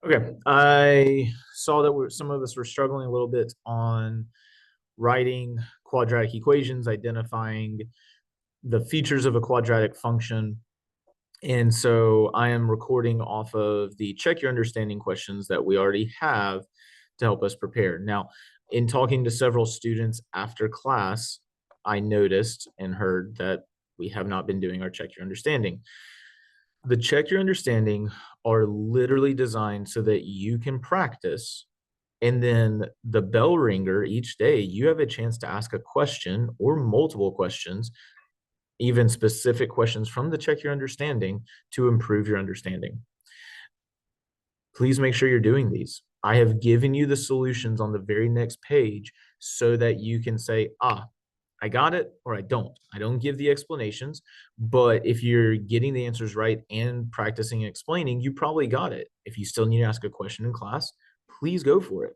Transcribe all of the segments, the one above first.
Okay, I saw that some of us were struggling a little bit on writing quadratic equations, identifying the features of a quadratic function. And so I am recording off of the check your understanding questions that we already have to help us prepare. Now, in talking to several students after class, I noticed and heard that we have not been doing our check your understanding. The check your understanding are literally designed so that you can practice, and then the bell ringer each day, you have a chance to ask a question or multiple questions, even specific questions from the check your understanding to improve your understanding. Please make sure you're doing these. I have given you the solutions on the very next page so that you can say, I got it or I don't. I don't give the explanations, but if you're getting the answers right and practicing and explaining, you probably got it. If you still need to ask a question in class, please go for it.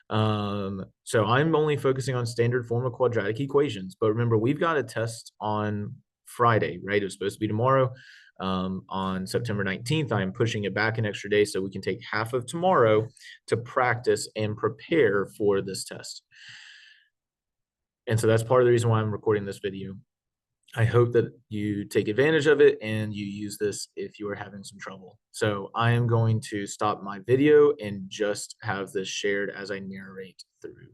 So I'm only focusing on standard form of quadratic equations, but remember, we've got a test on Friday, right? It was supposed to be tomorrow. On September 19th, I'm pushing it back an extra day so we can take half of tomorrow to practice and prepare for this test. And so that's part of the reason why I'm recording this video. I hope that you take advantage of it and you use this if you are having some trouble. So I am going to stop my video and just have this shared as I narrate through.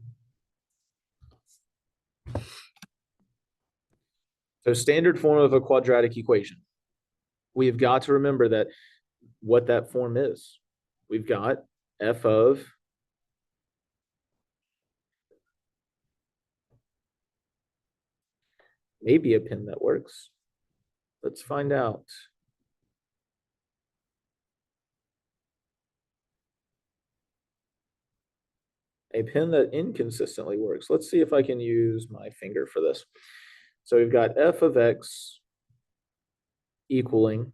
So standard form of a quadratic equation. We've got to remember that what that form is. We've got f of maybe a pen that works. Let's find out. A pen that inconsistently works. Let's see if I can use my finger for this. So we've got f of x equaling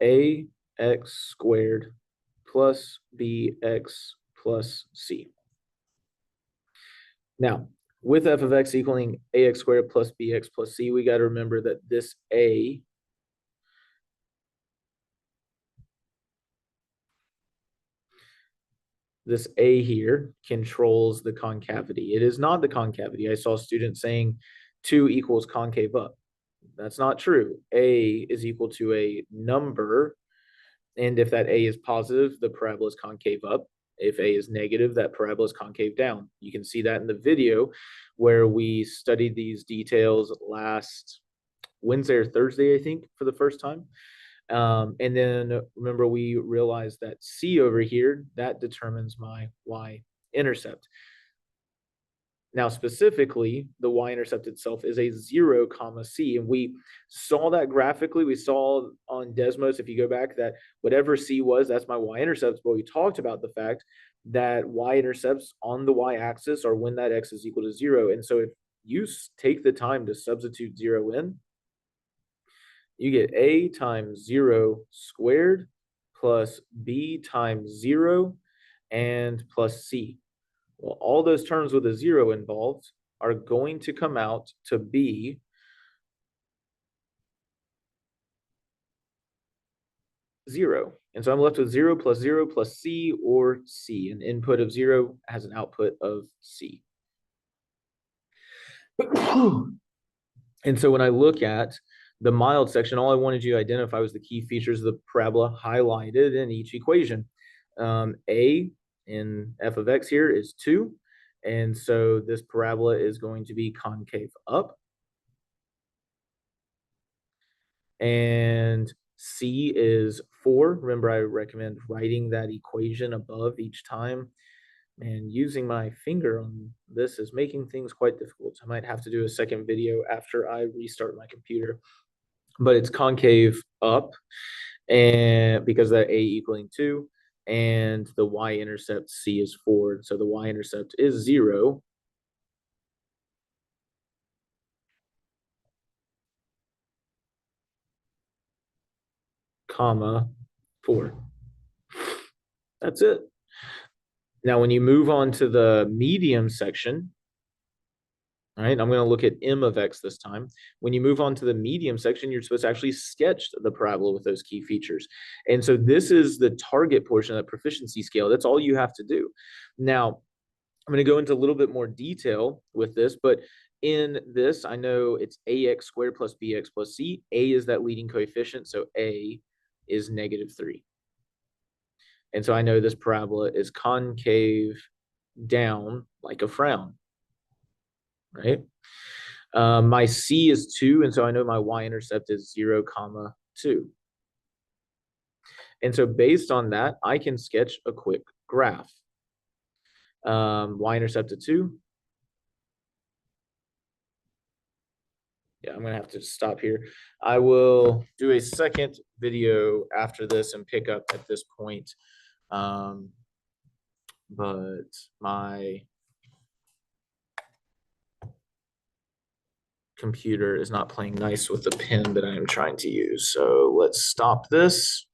ax squared plus bx plus c. Now, with f of x equaling ax squared plus bx plus c, we got to remember that this a here controls the concavity. It is not the concavity. I saw students saying 2 equals concave up. That's not true. A is equal to a number, and if that a is positive, the parabola is concave up. If a is negative, that parabola is concave down. You can see that in the video where we studied these details last Wednesday or Thursday, I think, for the first time. And then remember, we realized that C over here, that determines my y-intercept. Now, specifically, the y-intercept itself is a 0, comma c. And we saw that graphically. We saw on Desmos, if you go back, that whatever c was, that's my y-intercept. But we talked about the fact that y-intercepts on the y-axis are when that x is equal to 0. And so if you take the time to substitute 0 in, you get a times 0 squared plus b times 0 and plus c. Well, all those terms with a 0 involved are going to come out to be zero. And so I'm left with 0 plus c, or c. An input of 0 has an output of c. And so when I look at the mild section, all I wanted you to identify was the key features of the parabola highlighted in each equation. A in f of x here is 2. And so this parabola is going to be concave up. And C is 4. Remember, I recommend writing that equation above each time. And using my finger on this is making things quite difficult. I might have to do a second video after I restart my computer. But it's concave up, and because that a equaling 2, and the y-intercept c is 4. So the y-intercept is 0. Comma 4. That's it. Now, when you move on to the medium section, All right, I'm going to look at m of x this time. When you move on to the medium section, you're supposed to actually sketch the parabola with those key features. And so this is the target portion of the proficiency scale. That's all you have to do. Now, I'm going to go into a little bit more detail with this, but in this, I know it's ax squared plus bx plus c. A is that leading coefficient, so a is -3. And so I know this parabola is concave down like a frown, right? My c is 2, and so I know my y-intercept is 0, 2. And so based on that, I can sketch a quick graph. Y-intercept of 2. Yeah, I'm going to have to stop here. I will do a second video after this and pick up at this point. But my computer is not playing nice with the pen that I am trying to use. So let's stop this.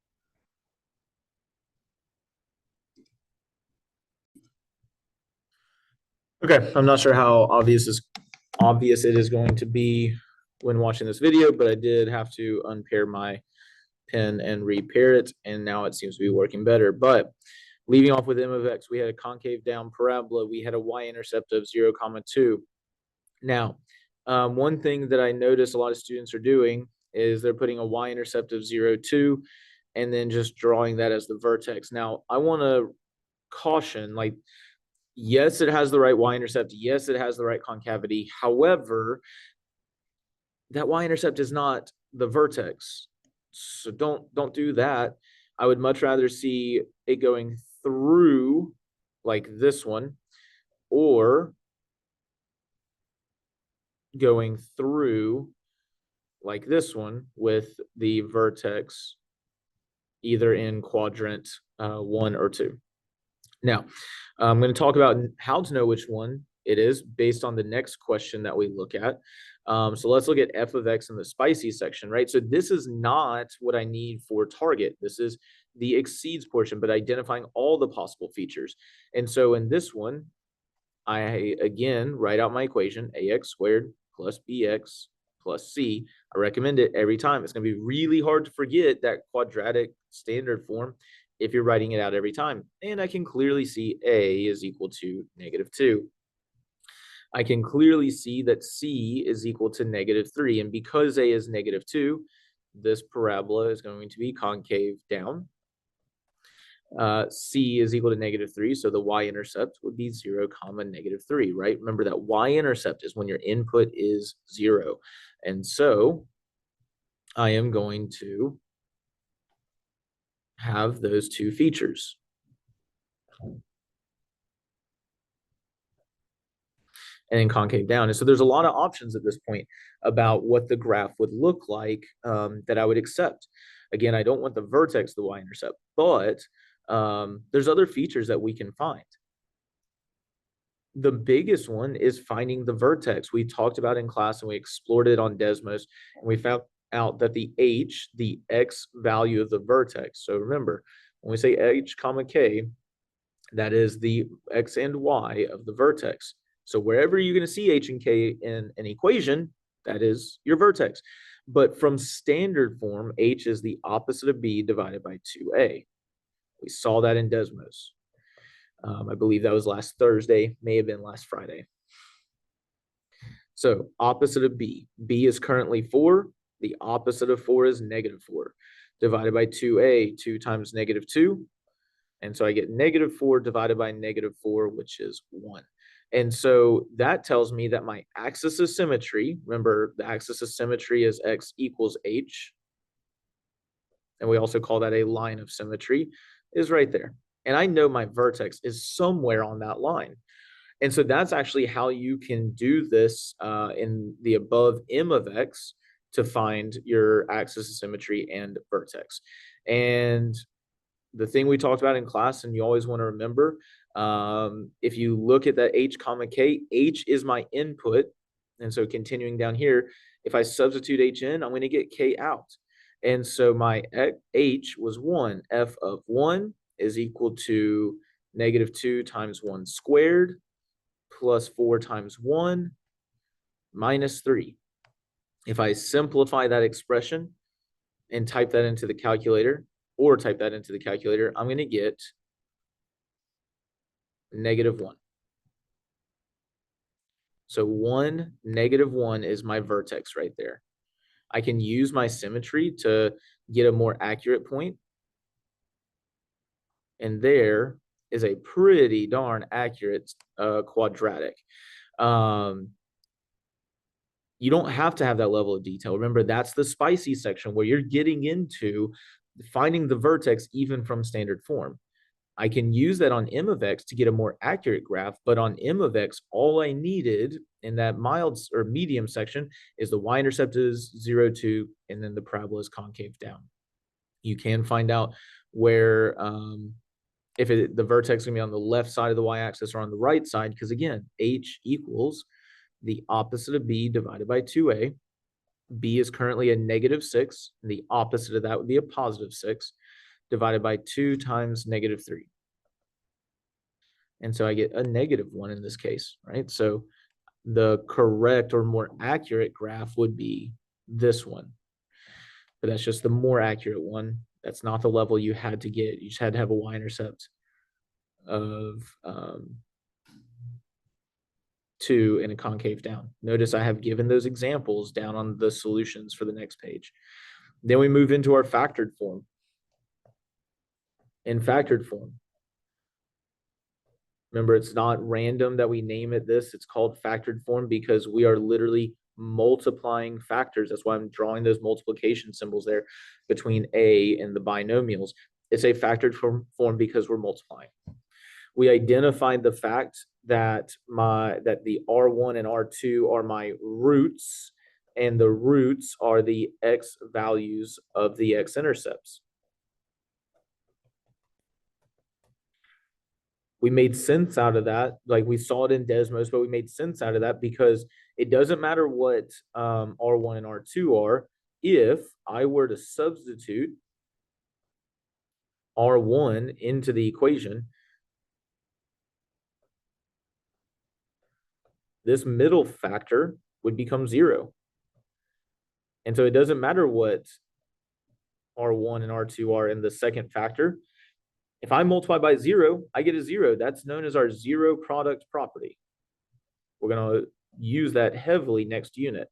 Okay, I'm not sure how obvious it is going to be when watching this video, but I did have to unpair my pen and repair it, and now it seems to be working better. But leaving off with m of x, we had a concave down parabola. We had a y-intercept of 0, 2. Now, one thing that I notice a lot of students are doing is they're putting a y-intercept of 0, 2, and then just drawing that as the vertex. Now, I want to caution, like, yes, it has the right y-intercept. Yes, it has the right concavity. However, that y-intercept is not the vertex. So don't do that. I would much rather see it going through like this one, or going through like this one with the vertex either in quadrant 1 or 2. Now, I'm going to talk about how to know which one it is based on the next question that we look at. So let's look at f of x in the spicy section, right? So this is not what I need for target. This is the exceeds portion, but identifying all the possible features. And so in this one, I, again, write out my equation, ax squared plus bx plus c. I recommend it every time. It's going to be really hard to forget that quadratic standard form if you're writing it out every time. And I can clearly see a is equal to -2. I can clearly see that c is equal to -3. And because a is -2, this parabola is going to be concave down. C is equal to -3, so the y-intercept would be 0, -3, right? Remember that y-intercept is when your input is 0. And so I am going to have those two features. And then concave down. And so there's a lot of options at this point about what the graph would look like that I would accept. Again, I don't want the vertex, the y-intercept, but there's other features that we can find. The biggest one is finding the vertex. We talked about in class and we explored it on Desmos, and we found out that the h, the x value of the vertex. So remember, when we say h comma k, that is the x and y of the vertex. So wherever you're going to see h and k in an equation, that is your vertex. But from standard form, h is the opposite of b divided by 2a. We saw that in Desmos. I believe that was last Thursday, may have been last Friday. So opposite of b. B is currently 4. The opposite of 4 is -4. Divided by 2a, 2 times -2. And so I get -4 divided by -4, which is 1. And so that tells me that my axis of symmetry, remember the axis of symmetry is x equals h, and we also call that a line of symmetry, is right there. And I know my vertex is somewhere on that line. And so that's actually how you can do this in the above m of x to find your axis of symmetry and vertex. And the thing we talked about in class, and you always want to remember, if you look at that h comma k, h is my input. And so continuing down here, if I substitute h in, I'm going to get k out. And so my h was 1. F of 1 is equal to -2 times 1 squared plus 4 times 1 minus 3. If I simplify that expression and type that into the calculator, or type that into the calculator, I'm going to get -1. So 1, -1 is my vertex right there. I can use my symmetry to get a more accurate point. And there is a pretty darn accurate quadratic. You don't have to have that level of detail. Remember, that's the spicy section where you're getting into finding the vertex even from standard form. I can use that on m of x to get a more accurate graph, but on m of x, all I needed in that mild or medium section is the y-intercept is 0, 2, and then the parabola is concave down. You can find out where if the vertex is going to be on the left side of the y-axis or on the right side, because again, h equals the opposite of b divided by 2a. B is currently a -6, and the opposite of that would be a +6, divided by 2 times -3. And so I get a -1 in this case, right? So the correct or more accurate graph would be this one. But that's just the more accurate one. That's not the level you had to get. You just had to have a y-intercept of 2 and a concave down. Notice I have given those examples down on the solutions for the next page. Then we move into our factored form. In factored form, remember, it's not random that we name it this. It's called factored form because we are literally multiplying factors. That's why I'm drawing those multiplication symbols there between a and the binomials. It's a factored form because we're multiplying. We identified the fact that the R1 and R2 are my roots, and the roots are the x values of the x-intercepts. We made sense out of that. Like we saw it in Desmos, but we made sense out of that because it doesn't matter what R1 and R2 are. If I were to substitute R1 into the equation, this middle factor would become 0. And so it doesn't matter what R1 and R2 are in the second factor. If I multiply by 0, I get a 0. That's known as our zero product property. We're going to use that heavily next unit.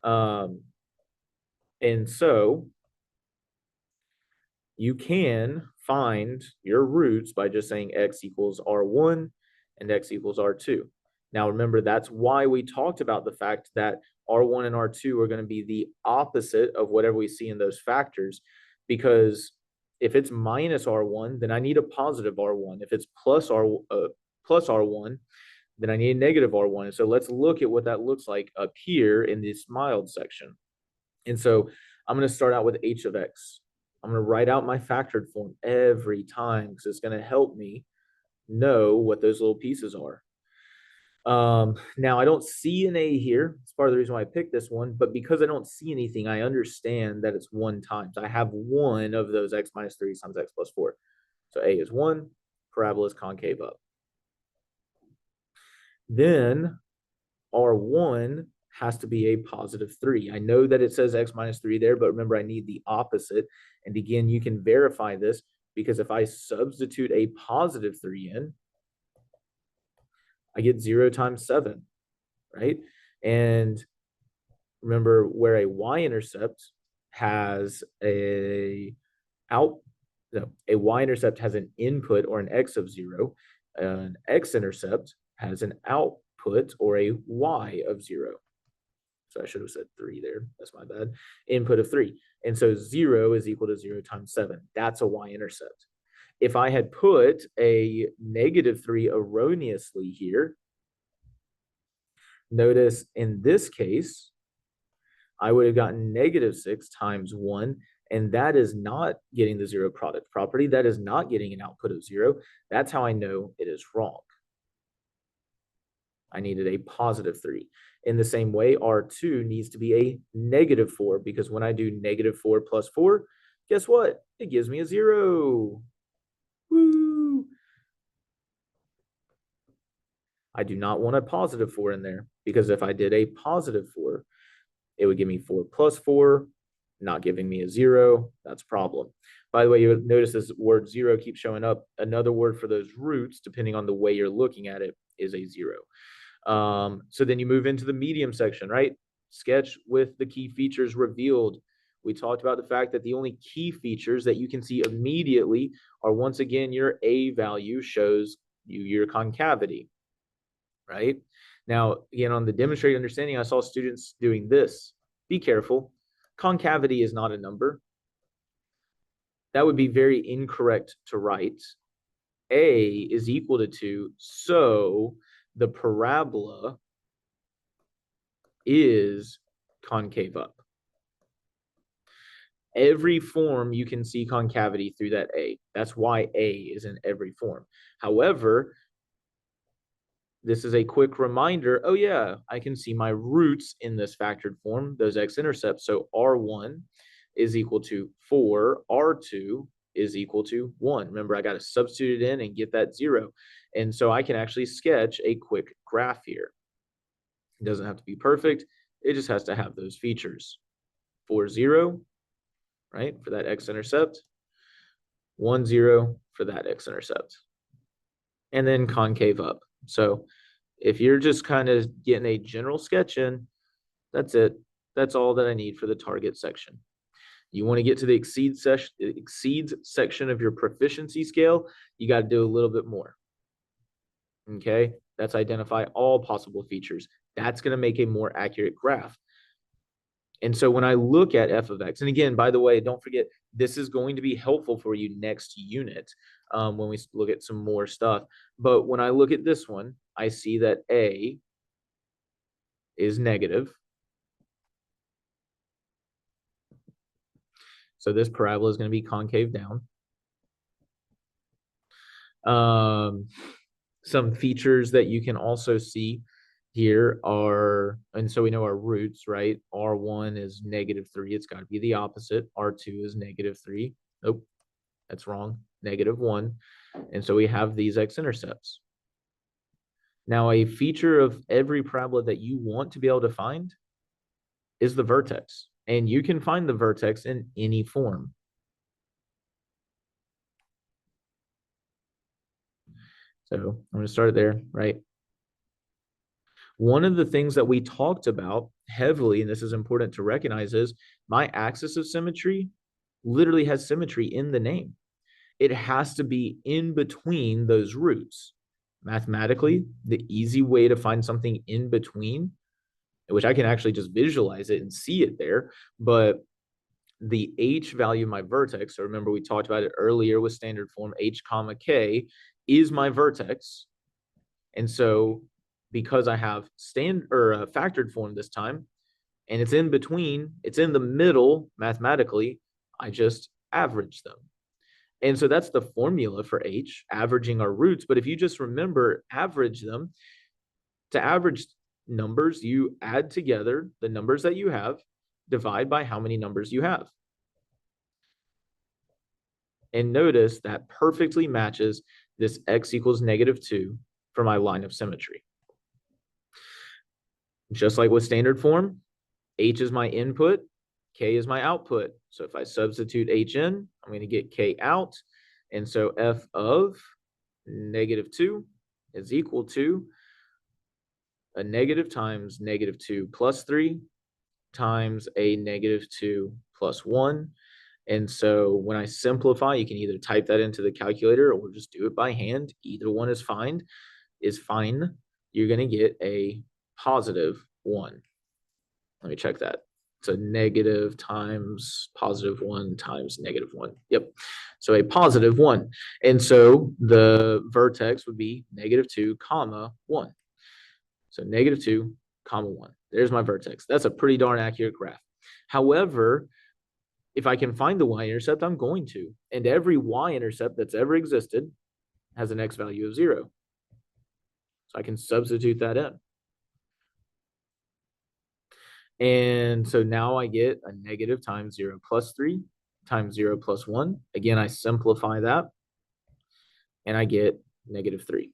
And so you can find your roots by just saying x equals R1 and x equals R2. Now, remember, that's why we talked about the fact that R1 and R2 are going to be the opposite of whatever we see in those factors, because if it's minus R1, then I need a positive R1. If it's plus R1, then I need a negative R1. And so let's look at what that looks like up here in this mild section. And so I'm going to start out with h of x. I'm going to write out my factored form every time because it's going to help me know what those little pieces are. Now I don't see an a here. It's part of the reason why I picked this one, but because I don't see anything, I understand that it's 1 times. I have one of those x minus 3 times x plus 4. So a is 1, parabola is concave up. Then R1 has to be a positive 3. I know that it says x minus 3 there, but remember I need the opposite. And again, you can verify this because if I substitute a positive 3 in, I get 0 times 7, right? And remember where a y-intercept has a y-intercept has an input or an x of 0. An x-intercept has an output or a y of 0. So I should have said 3 there. That's my bad. Input of 3. And so 0 is equal to 0 times 7. That's a y-intercept. If I had put a -3 erroneously here, notice in this case, I would have gotten -6 times 1, and that is not getting the zero product property. That is not getting an output of 0. That's how I know it is wrong. I needed a positive 3. In the same way, R2 needs to be a -4 because when I do -4 plus 4, guess what? It gives me a 0. Woo! I do not want a positive 4 in there, because if I did a positive 4, it would give me 4 plus 4, not giving me a 0. That's a problem. By the way, you notice this word 0 keeps showing up. Another word for those roots, depending on the way you're looking at it, is a 0. So then you move into the medium section, right? Sketch with the key features revealed. We talked about the fact that the only key features that you can see immediately are, once again, your A value shows you your concavity, right? Now, again, on the demonstrated understanding, I saw students doing this. Be careful. Concavity is not a number. That would be very incorrect to write. A is equal to 2, so the parabola is concave up. Every form you can see concavity through that A. That's why A is in every form. However, this is a quick reminder. Oh yeah, I can see my roots in this factored form, those x-intercepts. So R1 is equal to 4, R2 is equal to 1. Remember, I got to substitute it in and get that 0. And so I can actually sketch a quick graph here. It doesn't have to be perfect. It just has to have those features. 4, 0, right, for that x-intercept. 1, 0 for that x-intercept. And then concave up. So if you're just kind of getting a general sketch in, that's it. That's all that I need for the target section. You want to get to the exceeds section of your proficiency scale, you got to do a little bit more. Okay, that's identify all possible features. That's going to make a more accurate graph. And so when I look at f of x, and again, by the way, don't forget, this is going to be helpful for you next unit when we look at some more stuff. But when I look at this one, I see that A is negative. So this parabola is going to be concave down. Some features that you can also see here are, and so we know our roots, right? R1 is -3. It's got to be the opposite. R2 is -3. Nope, that's wrong. -1. And so we have these x-intercepts. Now, a feature of every parabola that you want to be able to find is the vertex. And you can find the vertex in any form. So I'm going to start there, right? One of the things that we talked about heavily, and this is important to recognize, is my axis of symmetry literally has symmetry in the name. It has to be in between those roots. Mathematically, the easy way to find something in between, which I can actually just visualize it and see it there, but the h value of my vertex, so remember we talked about it earlier with standard form, h comma k is my vertex. And so because I have factored form this time, and it's in between, it's in the middle mathematically, I just average them. And so that's the formula for h, averaging our roots. But if you just remember, average them, to average numbers, you add together the numbers that you have, divide by how many numbers you have. And notice that perfectly matches this x equals -2 for my line of symmetry. Just like with standard form, h is my input, k is my output. So if I substitute h in, I'm going to get k out. And so f of -2 is equal to a negative times -2 plus 3 times a -2 plus 1. And so when I simplify, you can either type that into the calculator or just do it by hand. Either one is fine. You're going to get a positive 1. Let me check that. So negative times positive 1 times -1. Yep. So a positive 1. And so the vertex would be -2 comma 1. So -2 comma 1. There's my vertex. That's a pretty darn accurate graph. However, if I can find the y-intercept, I'm going to. And every y-intercept that's ever existed has an x value of 0. So I can substitute that in. And so now I get a negative times 0 plus 3 times 0 plus 1. Again, I simplify that, and I get -3.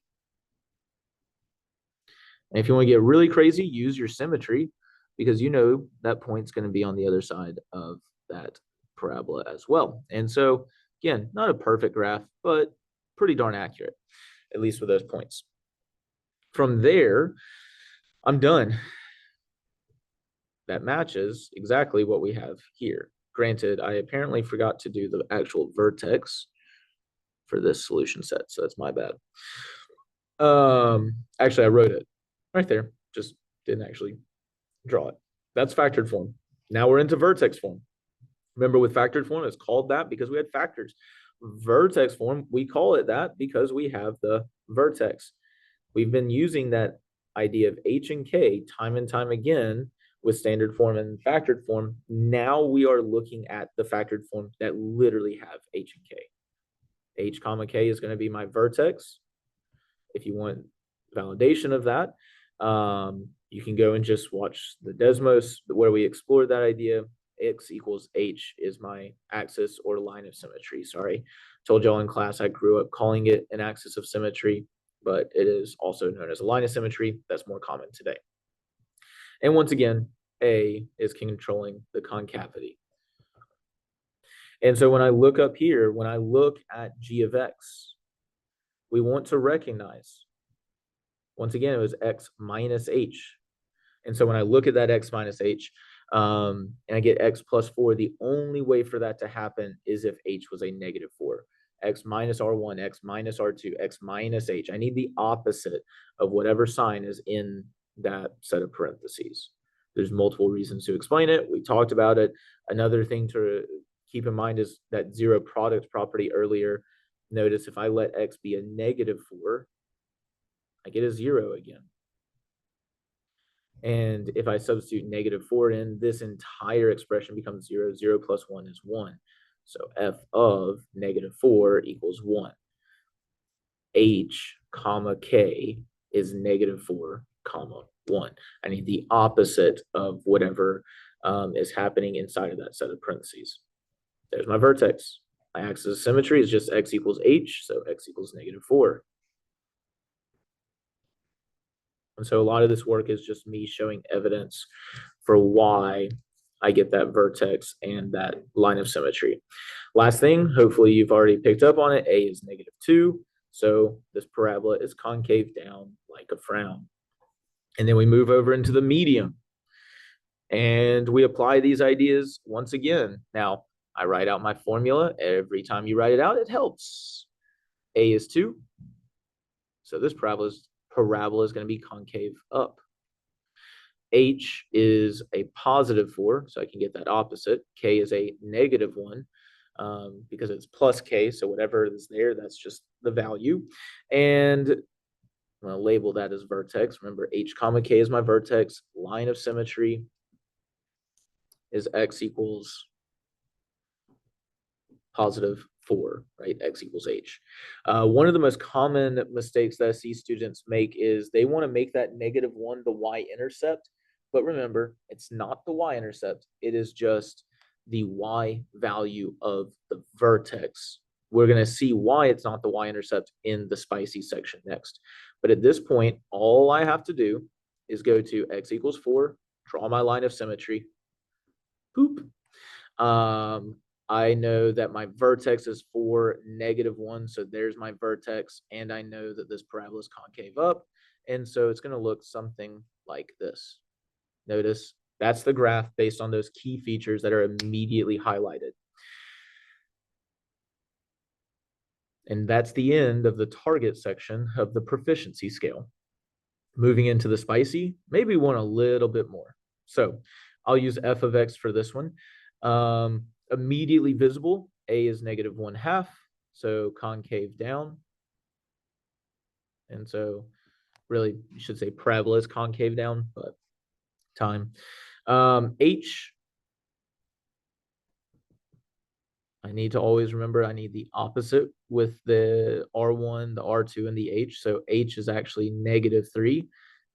And if you want to get really crazy, use your symmetry, because you know that point's going to be on the other side of that parabola as well. And so, again, not a perfect graph, but pretty darn accurate, at least with those points. From there, I'm done. That matches exactly what we have here. Granted, I apparently forgot to do the actual vertex for this solution set, so that's my bad. Actually, I wrote it right there, just didn't actually draw it. That's factored form. Now we're into vertex form. Remember, with factored form, it's called that because we had factors. Vertex form, we call it that because we have the vertex. We've been using that idea of H and K time and time again with standard form and factored form. Now we are looking at the factored form that literally have H and K. H comma K is going to be my vertex. If you want validation of that, you can go and just watch the Desmos where we explored that idea. X equals H is my axis or line of symmetry. Sorry, told y'all in class I grew up calling it an axis of symmetry, but it is also known as a line of symmetry. That's more common today. And once again, A is controlling the concavity. And so when I look up here, when I look at G of X, we want to recognize, once again, it was X minus H. And so when I look at that X minus H, and I get X plus 4, the only way for that to happen is if H was a negative 4. X minus R1, X minus R2, X minus H. I need the opposite of whatever sign is in that set of parentheses. There's multiple reasons to explain it. We talked about it. Another thing to keep in mind is that zero product property earlier. Notice if I let X be a negative 4, I get a 0 again. And if I substitute negative 4 in, this entire expression becomes 0. 0 plus 1 is 1. So f of negative 4 equals 1. H comma k is negative 4 comma 1. I need the opposite of whatever is happening inside of that set of parentheses. There's my vertex. My axis of symmetry is just x equals h, so x equals negative 4. And so a lot of this work is just me showing evidence for why I get that vertex and that line of symmetry. Last thing, hopefully you've already picked up on it, A is negative 2. So this parabola is concave down like a frown. And then we move over into the medium. And we apply these ideas once again. Now, I write out my formula. Every time you write it out, it helps. A is 2. So this parabola is going to be concave up. H is a positive 4, so I can get that opposite. K is a negative 1 because it's plus K, so whatever is there, that's just the value. And I'm going to label that as vertex. Remember, H comma K is my vertex. Line of symmetry is X equals positive 4, right? X equals H. One of the most common mistakes that I see students make is they want to make that negative 1 the y-intercept. But remember, it's not the y-intercept. It is just the y value of the vertex. We're going to see why it's not the y-intercept in the spicy section next. But at this point, all I have to do is go to x equals 4, draw my line of symmetry. Boop. I know that my vertex is 4, negative 1. So there's my vertex. And I know that this parabola is concave up. And so it's going to look something like this. Notice that's the graph based on those key features that are immediately highlighted. And that's the end of the target section of the proficiency scale. Moving into the spicy, maybe we want a little bit more. So I'll use f of x for this one. Immediately visible, a is negative 1/2, so concave down. And so really, you should say parabola is concave down, but time. H, I need to always remember I need the opposite with the R1, the R2, and the H. So H is actually negative 3,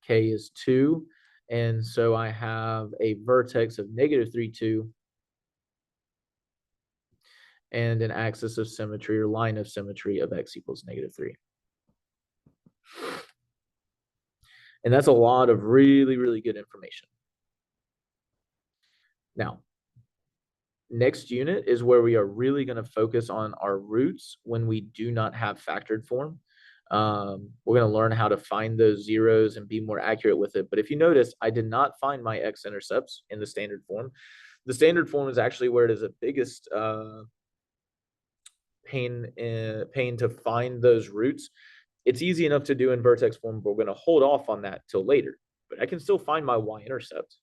K is 2. And so I have a vertex of negative 3, 2, and an axis of symmetry or line of symmetry of x equals negative 3. And that's a lot of really, really good information. Now, next unit is where we are really going to focus on our roots when we do not have factored form. We're going to learn how to find those zeros and be more accurate with it. But if you notice, I did not find my x-intercepts in the standard form. The standard form is actually where it is the biggest pain to find those roots. It's easy enough to do in vertex form, but we're going to hold off on that till later. But I can still find my y-intercept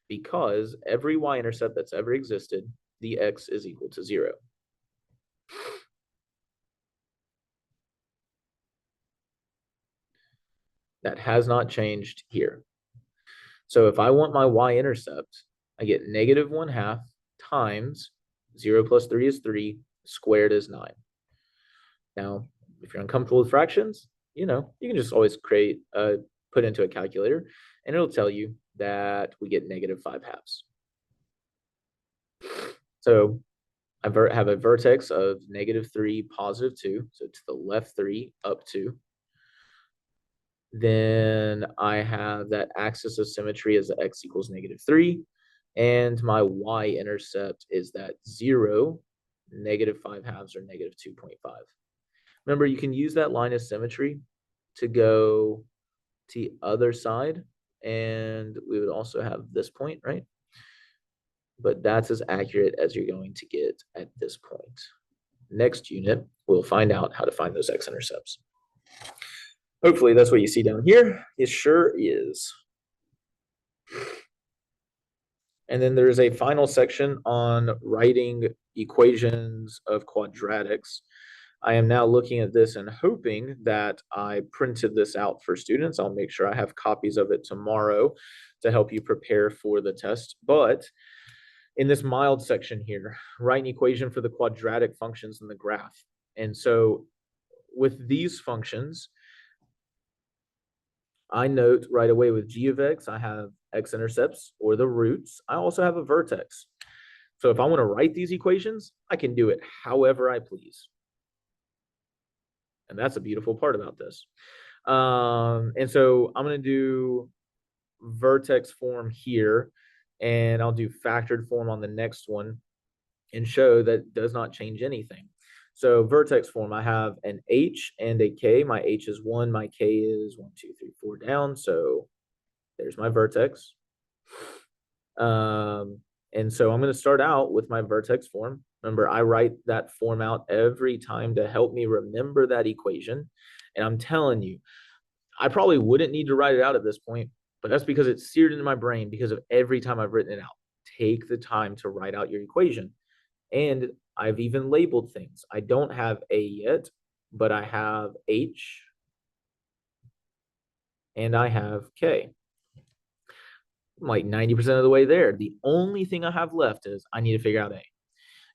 because every y-intercept that's ever existed, the x is equal to 0. That has not changed here. So if I want my y-intercept, I get negative 1/2 times 0 plus 3 is 3, squared is 9. Now, if you're uncomfortable with fractions, you can just always put into a calculator, and it'll tell you that we get negative 5/2. So I have a vertex of negative 3, positive 2, so to the left 3, up 2. Then I have that axis of symmetry as x equals negative 3, and my y-intercept is that 0, negative 5/2, or negative 2.5. Remember, you can use that line of symmetry to go to the other side, and we would also have this point, right? But that's as accurate as you're going to get at this point. Next unit, we'll find out how to find those x-intercepts. Hopefully that's what you see down here. It sure is. And then there's a final section on writing equations of quadratics. I am now looking at this and hoping that I printed this out for students. I'll make sure I have copies of it tomorrow to help you prepare for the test. But in this mild section here, write an equation for the quadratic functions in the graph. And so with these functions, I note right away with g of x, I have x-intercepts or the roots. I also have a vertex. So if I want to write these equations, I can do it however I please. And that's a beautiful part about this. And so I'm going to do vertex form here, and I'll do factored form on the next one and show that it does not change anything. So vertex form, I have an h and a k. My h is 1, my k is 1, 2, 3, 4 down. So there's my vertex. And so I'm going to start out with my vertex form. Remember, I write that form out every time to help me remember that equation. And I'm telling you, I probably wouldn't need to write it out at this point, but that's because it's seared into my brain because of every time I've written it out. Take the time to write out your equation. And I've even labeled things. I don't have a yet, but I have h and I have k. I'm like 90% of the way there. The only thing I have left is I need to figure out a.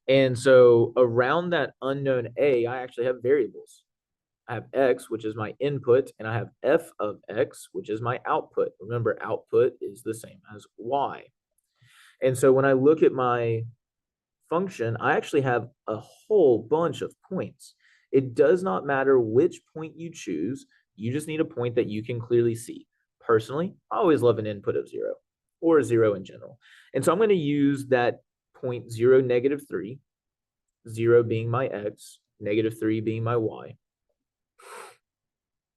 And so around that unknown a, I actually have variables. I have x, which is my input, and I have f of x, which is my output. Remember, output is the same as y. And so when I look at my function, I actually have a whole bunch of points. It does not matter which point you choose. You just need a point that you can clearly see. Personally, I always love an input of 0 or 0 in general. And so I'm going to use that point 0, negative 3, 0 being my x, negative 3 being my y.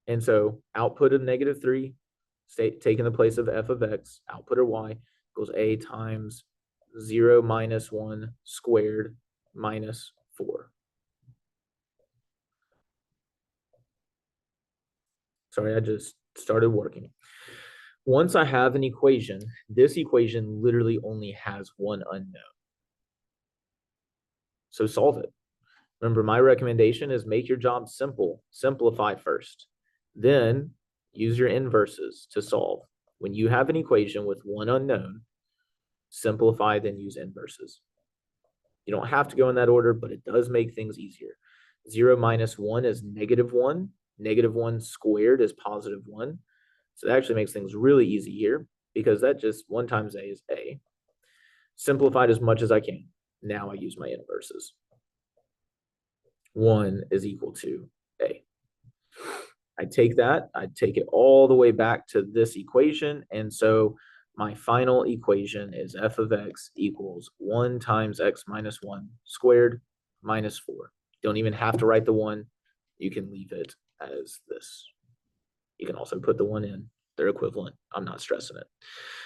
And so output of negative 3, taking the place of f of x, output of y, equals a times 0 minus 1 squared minus 4. Sorry, I just started working. Once I have an equation, this equation literally only has one unknown. So solve it. Remember, my recommendation is make your job simple. Simplify first. Then use your inverses to solve. When you have an equation with one unknown, simplify, then use inverses. You don't have to go in that order, but it does make things easier. 0 minus 1 is negative 1. Negative 1 squared is positive 1. So that actually makes things really easy here because that just 1 times a is a. Simplified as much as I can. Now I use my inverses. 1 is equal to a. I take that, I take it all the way back to this equation. And so my final equation is f of x equals 1 times x minus 1 squared minus 4. Don't even have to write the 1. You can leave it as this. You can also put the 1 in. They're equivalent. I'm not stressing it.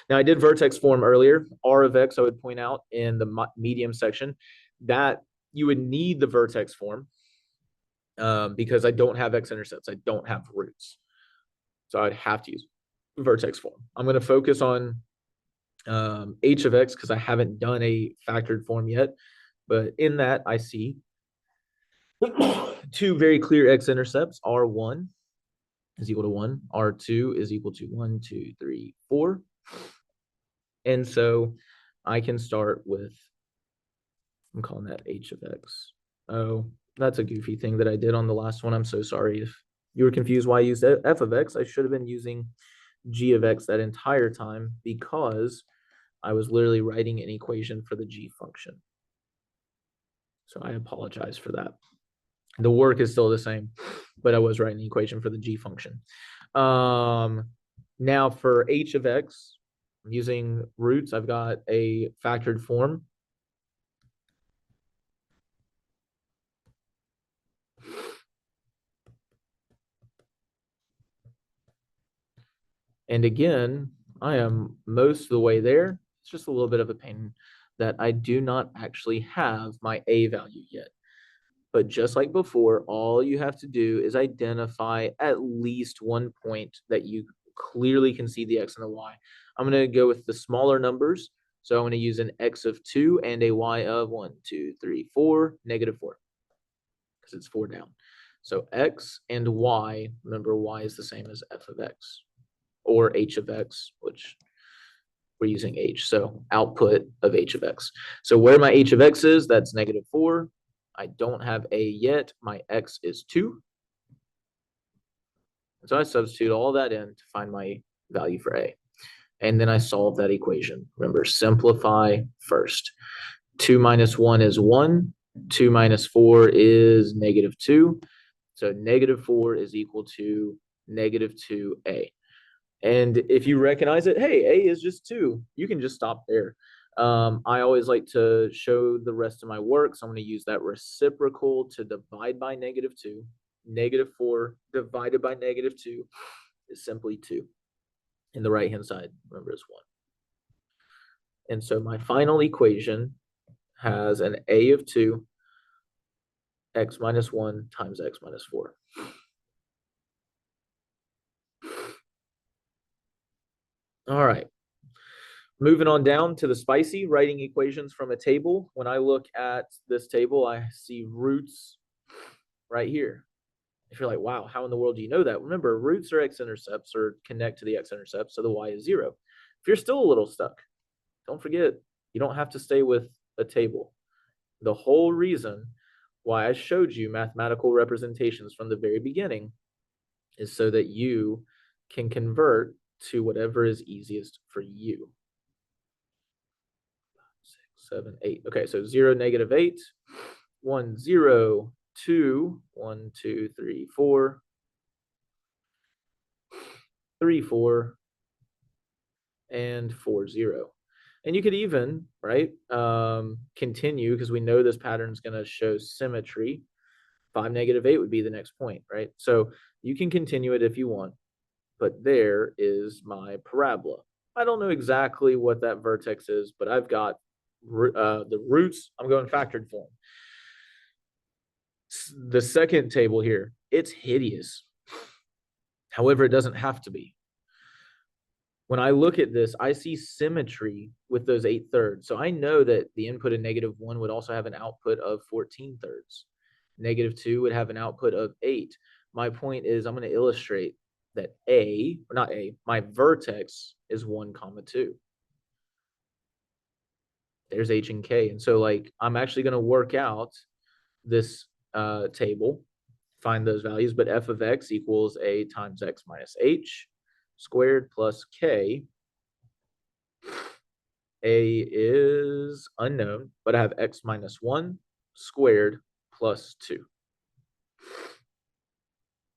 Now, I did vertex form earlier. R of x, I would point out in the medium section that you would need the vertex form because I don't have x-intercepts. I don't have roots. So I'd have to use vertex form. I'm going to focus on h of x because I haven't done a factored form yet. But in that, I see two very clear x-intercepts. R1 is equal to 1. R2 is equal to 1, 2, 3, 4. And so I can start with, I'm calling that h of x. Oh, that's a goofy thing that I did on the last one. I'm so sorry if you were confused why I used f of x. I should have been using g of x that entire time because I was literally writing an equation for the g function. So I apologize for that. The work is still the same, but I was writing the equation for the g function. Now for h of x, I'm using roots. I've got a factored form. And again, I am most of the way there. It's just a little bit of a pain that I do not actually have my a value yet. But just like before, all you have to do is identify at least one point that you clearly can see the x and the y. I'm going to go with the smaller numbers. So I'm going to use an x of 2 and a y of 1, 2, 3, 4, negative 4, because it's 4 down. So x and y, remember y is the same as f of x, or h of x, which we're using h. So output of h of x. So where my h of x is, that's negative 4. I don't have a yet. My x is 2. So I substitute all that in to find my value for a. And then I solve that equation. Remember, simplify first. 2 minus 1 is 1. 2 minus 4 is negative 2. So negative 4 is equal to negative 2a. And if you recognize it, hey, a is just 2. You can just stop there. I always like to show the rest of my work. So I'm going to use that reciprocal to divide by negative 2. Negative 4 divided by negative 2 is simply 2. And the right-hand side, remember, is 1. And so my final equation has an a of 2, x minus 1 times x minus 4. All right. Moving on down to the spicy, writing equations from a table. When I look at this table, I see roots right here. If you're like, wow, how in the world do you know that? Remember, roots are x-intercepts or connect to the x-intercept, so the y is 0. If you're still a little stuck, don't forget, you don't have to stay with a table. The whole reason why I showed you mathematical representations from the very beginning is so that you can convert to whatever is easiest for you. 6, 7, 8. Okay, so 0, negative 8, 1, 0, 2, 1, 2, 3, 4, 3, 4, and 4, 0. And you could even, right, continue because we know this pattern is going to show symmetry. 5, negative 8 would be the next point, right? So you can continue it if you want, but there is my parabola. I don't know exactly what that vertex is, but I've got the roots. I'm going factored form. The second table here, it's hideous. However, it doesn't have to be. When I look at this, I see symmetry with those 8/3. So I know that the input of negative 1 would also have an output of 14/3. Negative 2 would have an output of 8. My point is I'm going to illustrate that my vertex is 1, 2. There's h and k. And so like I'm actually going to work out this table, find those values, but f of x equals a times x minus h squared plus k. A is unknown, but I have x minus 1 squared plus 2.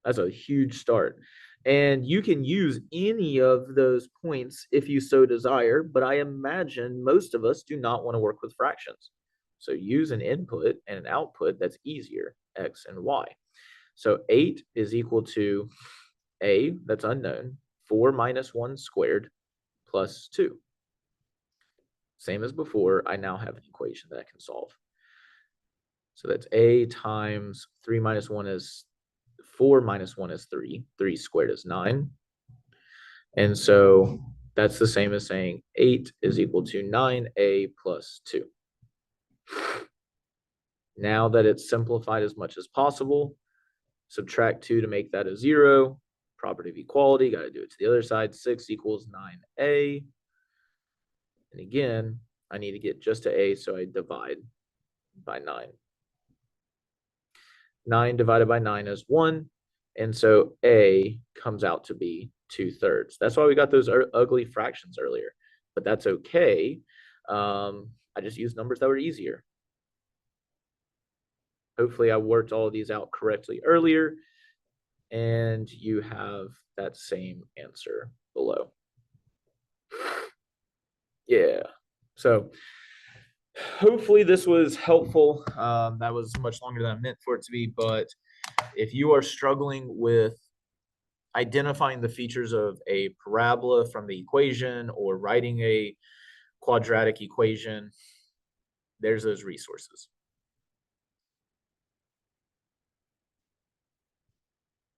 That's a huge start. And you can use any of those points if you so desire, but I imagine most of us do not want to work with fractions. So use an input and an output that's easier, x and y. So 8 is equal to a, that's unknown, 4 minus 1 squared plus 2. Same as before, I now have an equation that I can solve. So that's a times 3 minus 1 is 4 minus 1 is 3. 3 squared is 9. And so that's the same as saying 8 is equal to 9a plus 2. Now that it's simplified as much as possible, subtract 2 to make that a 0. Property of equality, got to do it to the other side. 6 equals 9a. And again, I need to get just to a, so I divide by 9. 9 divided by 9 is 1. And so a comes out to be 2/3. That's why we got those ugly fractions earlier. But that's okay. I just used numbers that were easier. Hopefully I worked all of these out correctly earlier. And you have that same answer below. Yeah. So hopefully this was helpful. That was much longer than I meant for it to be. But if you are struggling with identifying the features of a parabola from the equation or writing a quadratic equation, there's those resources.